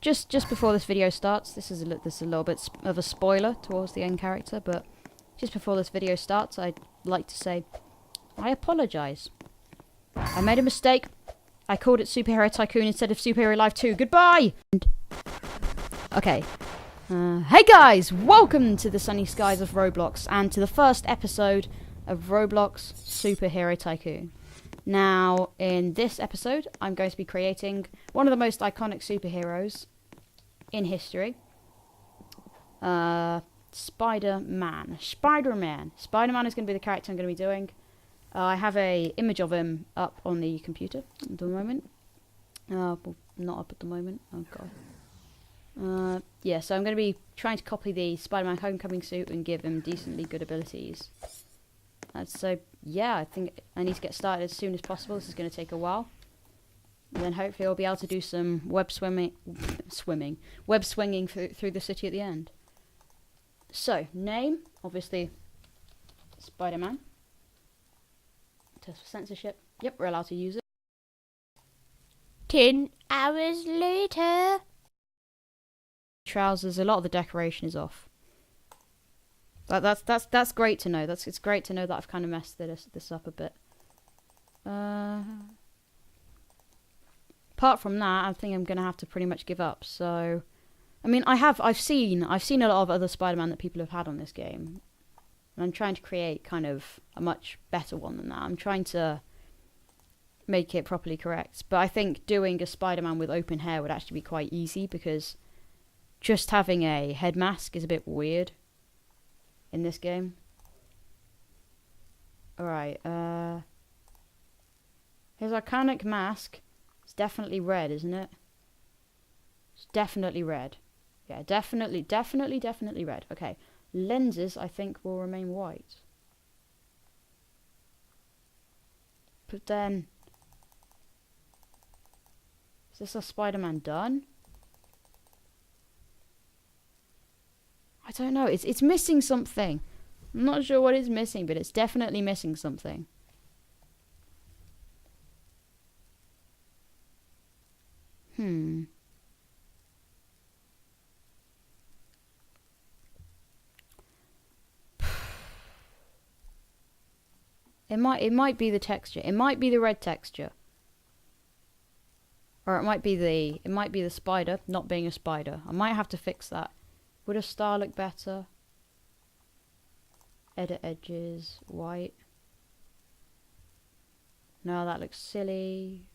just before this video starts, this is a little bit of a spoiler towards the end character, but just before this video starts, I'd like to say I apologise. I made a mistake. I called it Superhero Tycoon instead of Superhero Life 2. Goodbye! Okay. Hey guys! Welcome to the sunny skies of Roblox and to the first episode of Roblox Superhero Tycoon. Now, in this episode, I'm going to be creating one of the most iconic superheroes in history. Spiderman. Spiderman is going to be the character I'm going to be doing. I have a image of him up on the computer at the moment. Well, not up at the moment. Oh god. Yeah, so I'm going to be trying to copy the Spider-Man Homecoming suit and give him decently good abilities. So, yeah, I think I need to get started as soon as possible. This is going to take a while. And then hopefully I'll be able to do some web swinging through the city at the end. So, name, obviously, Spider-Man. Test for censorship. Yep, we're allowed to use it. 10 hours later. Trousers, a lot of the decoration is off. That's great to know. It's great to know that I've kind of messed this up a bit. Apart from that, I think I'm gonna have to pretty much give up. So, I mean, I've seen a lot of other Spider-Man that people have had on this game, and I'm trying to create kind of a much better one than that. I'm trying to make it properly correct. But I think doing a Spider-Man with open hair would actually be quite easy because just having a head mask is a bit weird in this game. Alright, his iconic mask is definitely red, isn't it? It's definitely red. Yeah, definitely red. Okay, lenses I think will remain white. But then, is this a Spider-Man done? I don't know. It's missing something. I'm not sure what it's missing, but it's definitely missing something. It might be the texture. It might be the red texture. Or it might be the spider not being a spider. I might have to fix that. Would a star look better? Edit edges, white. No, that looks silly.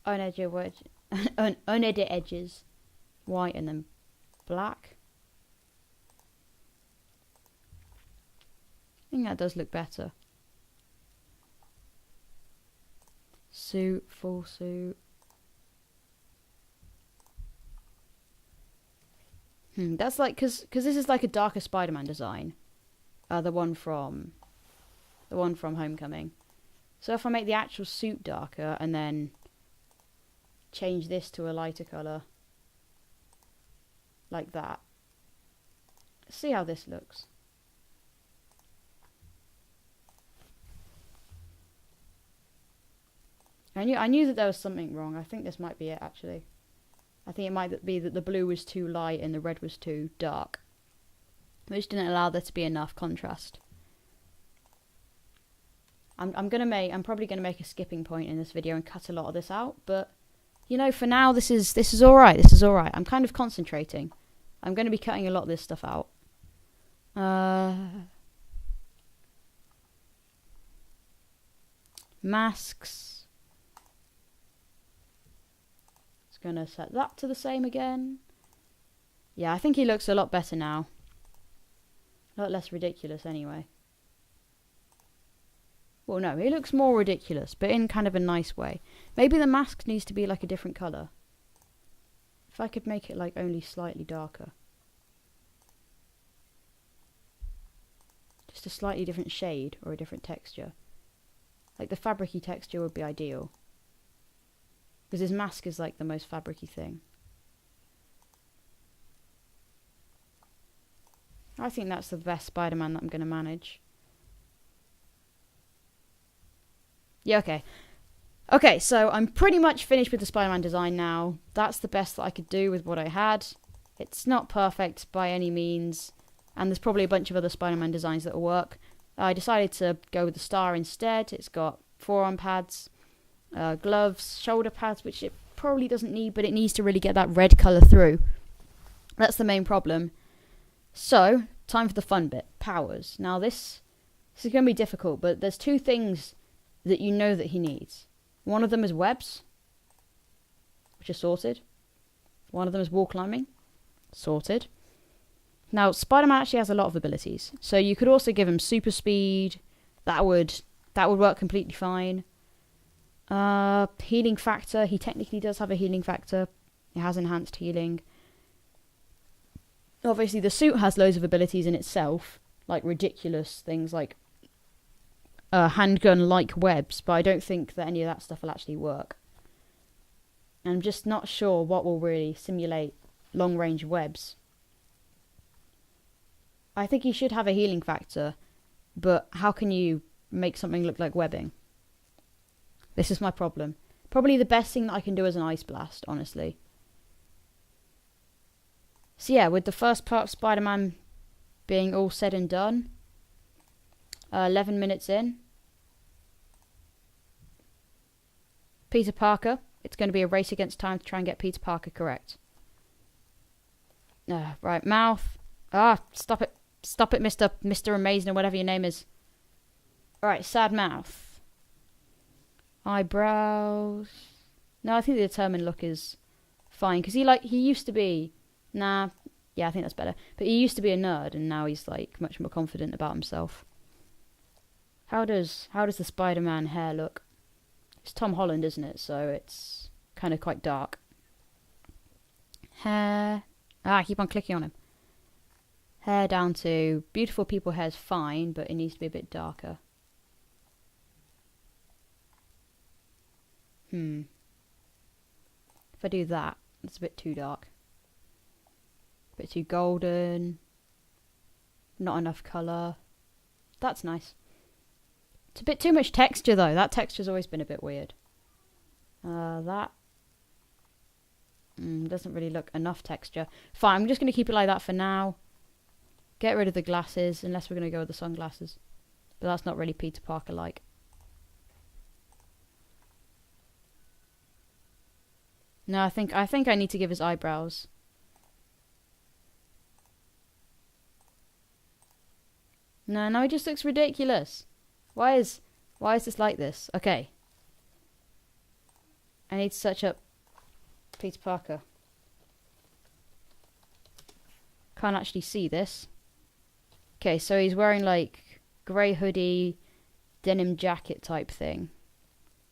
Unedit edges, white and then black. I think that does look better. Suit, full suit. That's like, cause this is like a darker Spider-Man design. The one from Homecoming. So if I make the actual suit darker and then change this to a lighter color, like that. See how this looks. I knew that there was something wrong. I think this might be it actually. I think it might be that the blue was too light and the red was too dark, which didn't allow there to be enough contrast. I'm probably gonna make a skipping point in this video and cut a lot of this out, but you know, for now this is all right. This is all right. I'm kind of concentrating. I'm gonna be cutting a lot of this stuff out. Masks. Gonna set that to the same again. Yeah, I think he looks a lot better now. A lot less ridiculous anyway. Well, no, he looks more ridiculous, but in kind of a nice way. Maybe the mask needs to be like a different colour. If I could make it like only slightly darker. Just a slightly different shade or a different texture. Like the fabricy texture would be ideal. Because his mask is like the most fabricy thing. I think that's the best Spider-Man that I'm going to manage. Yeah, okay. Okay, so I'm pretty much finished with the Spider-Man design now. That's the best that I could do with what I had. It's not perfect by any means, and there's probably a bunch of other Spider-Man designs that will work. I decided to go with the star instead. It's got forearm pads, gloves, shoulder pads, which it probably doesn't need, but it needs to really get that red colour through. That's the main problem. So, time for the fun bit, powers. Now this is going to be difficult, but there's two things that you know that he needs. One of them is webs, which are sorted. One of them is wall climbing, sorted. Now, Spider-Man actually has a lot of abilities, so you could also give him super speed. That would work completely fine. Healing factor. He technically does have a healing factor. It has enhanced healing. Obviously, the suit has loads of abilities in itself, like ridiculous things like handgun-like webs, but I don't think that any of that stuff will actually work. And I'm just not sure what will really simulate long-range webs. I think he should have a healing factor, but how can you make something look like webbing? This is my problem. Probably the best thing that I can do is an ice blast, honestly. So yeah, with the first part of Spider-Man being all said and done, 11 minutes in. Peter Parker. It's going to be a race against time to try and get Peter Parker correct. Right, mouth. Stop it. Stop it, Mr. Amazing or whatever your name is. Alright, sad mouth. Eyebrows. No, I think the determined look is fine. Because he used to be... Nah, yeah, I think that's better. But he used to be a nerd, and now he's like much more confident about himself. How does the Spider-Man hair look? It's Tom Holland, isn't it? So it's kind of quite dark. Hair. I keep on clicking on him. Hair down to beautiful people hair's fine, but it needs to be a bit darker. If I do that, it's a bit too dark. A bit too golden. Not enough colour. That's nice. It's a bit too much texture though. That texture's always been a bit weird. That doesn't really look enough texture. Fine, I'm just going to keep it like that for now. Get rid of the glasses, unless we're going to go with the sunglasses. But that's not really Peter Parker-like. No, I think I need to give his eyebrows. No, he just looks ridiculous. Why is this like this? Okay. I need to search up Peter Parker. Can't actually see this. Okay, so he's wearing like grey hoodie, denim jacket type thing.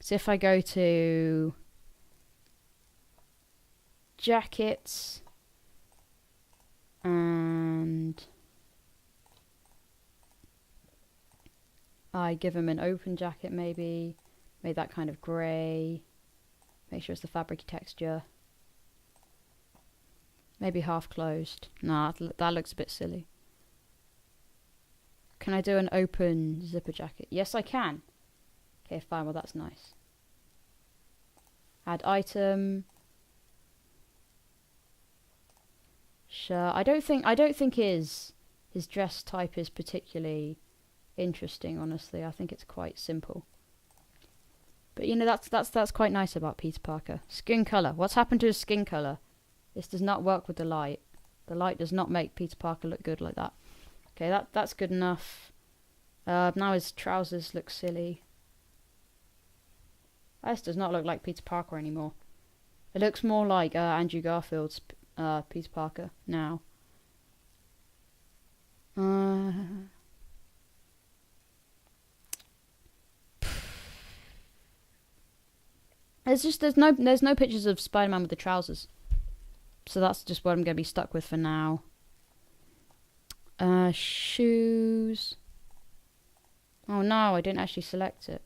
So if I go to jackets and I give him an open jacket maybe, make that kind of grey, make sure it's the fabric texture, maybe half closed. Nah, that looks a bit silly. Can I do an open zipper jacket? Yes, I can. Okay, fine. Well, that's nice. Add item. Sure. I don't think his dress type is particularly interesting. Honestly, I think it's quite simple. But you know, that's quite nice about Peter Parker. Skin color. What's happened to his skin color? This does not work with the light. The light does not make Peter Parker look good like that. Okay, that's good enough. Now his trousers look silly. This does not look like Peter Parker anymore. It looks more like Andrew Garfield's Peter Parker now. There's no pictures of Spider-Man with the trousers. So that's just what I'm going to be stuck with for now. Shoes. Oh no, I didn't actually select it.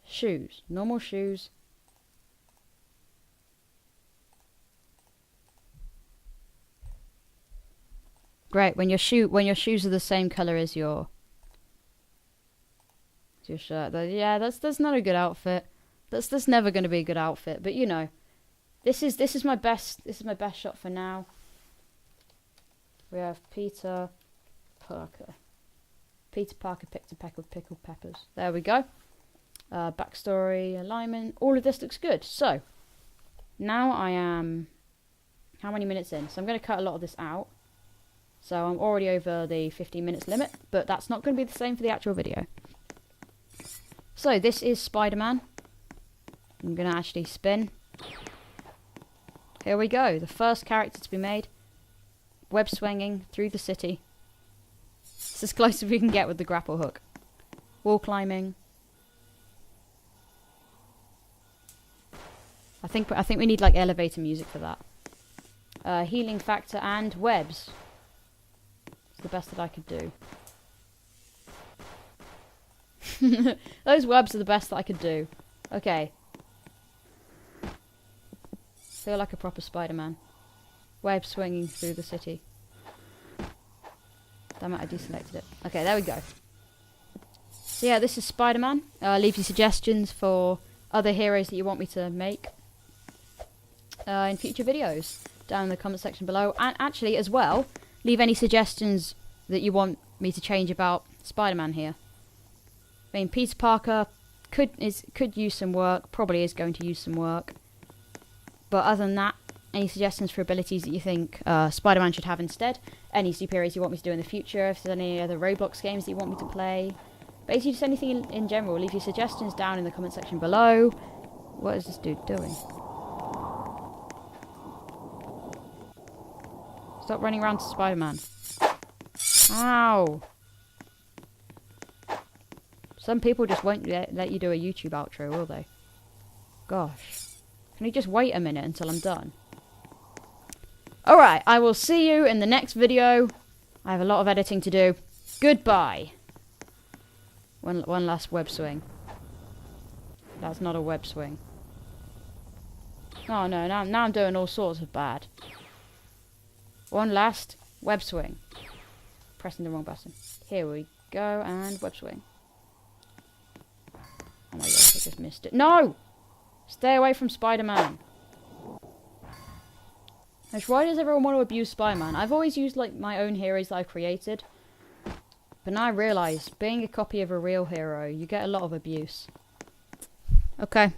Shoes. Normal shoes. Great. When your shoes are the same color as your your shirt. Yeah, that's not a good outfit. That's never going to be a good outfit. But you know, this is my best. This is my best shot for now. We have Peter Parker. Peter Parker picked a peck of pickled peppers. There we go. Backstory, alignment. All of this looks good. So now I am how many minutes in? So I'm going to cut a lot of this out. So I'm already over the 15 minutes limit, but that's not going to be the same for the actual video. So this is Spider-Man. I'm going to actually spin. Here we go. The first character to be made. Web swinging through the city. It's as close as we can get with the grapple hook. Wall climbing. I think we need like elevator music for that. Healing factor and webs. It's the best that I could do. Those webs are the best that I could do. Okay. Feel like a proper Spider-Man. Web swinging through the city. Damn it, I deselected it. Okay, there we go. So yeah, this is Spider-Man. Leave your suggestions for other heroes that you want me to make in future videos down in the comment section below. And actually, as well, leave any suggestions that you want me to change about Spider-Man here. I mean, Peter Parker could use some work. Probably is going to use some work. But other than that, any suggestions for abilities that you think Spider-Man should have instead? Any superheroes you want me to do in the future? If there's any other Roblox games that you want me to play? Basically, just anything in general. Leave your suggestions down in the comment section below. What is this dude doing? Stop running around to Spider-Man. Ow! Some people just won't let you do a YouTube outro, will they? Gosh. Can you just wait a minute until I'm done? Alright, I will see you in the next video. I have a lot of editing to do. Goodbye. One last web swing. That's not a web swing. Oh no, now I'm doing all sorts of bad. One last web swing. Pressing the wrong button. Here we go, and web swing. Oh my gosh, I just missed it. No! Stay away from Spider-Man. Why does everyone want to abuse Spider-Man? I've always used like my own heroes that I've created. But now I realise, being a copy of a real hero, you get a lot of abuse. Okay.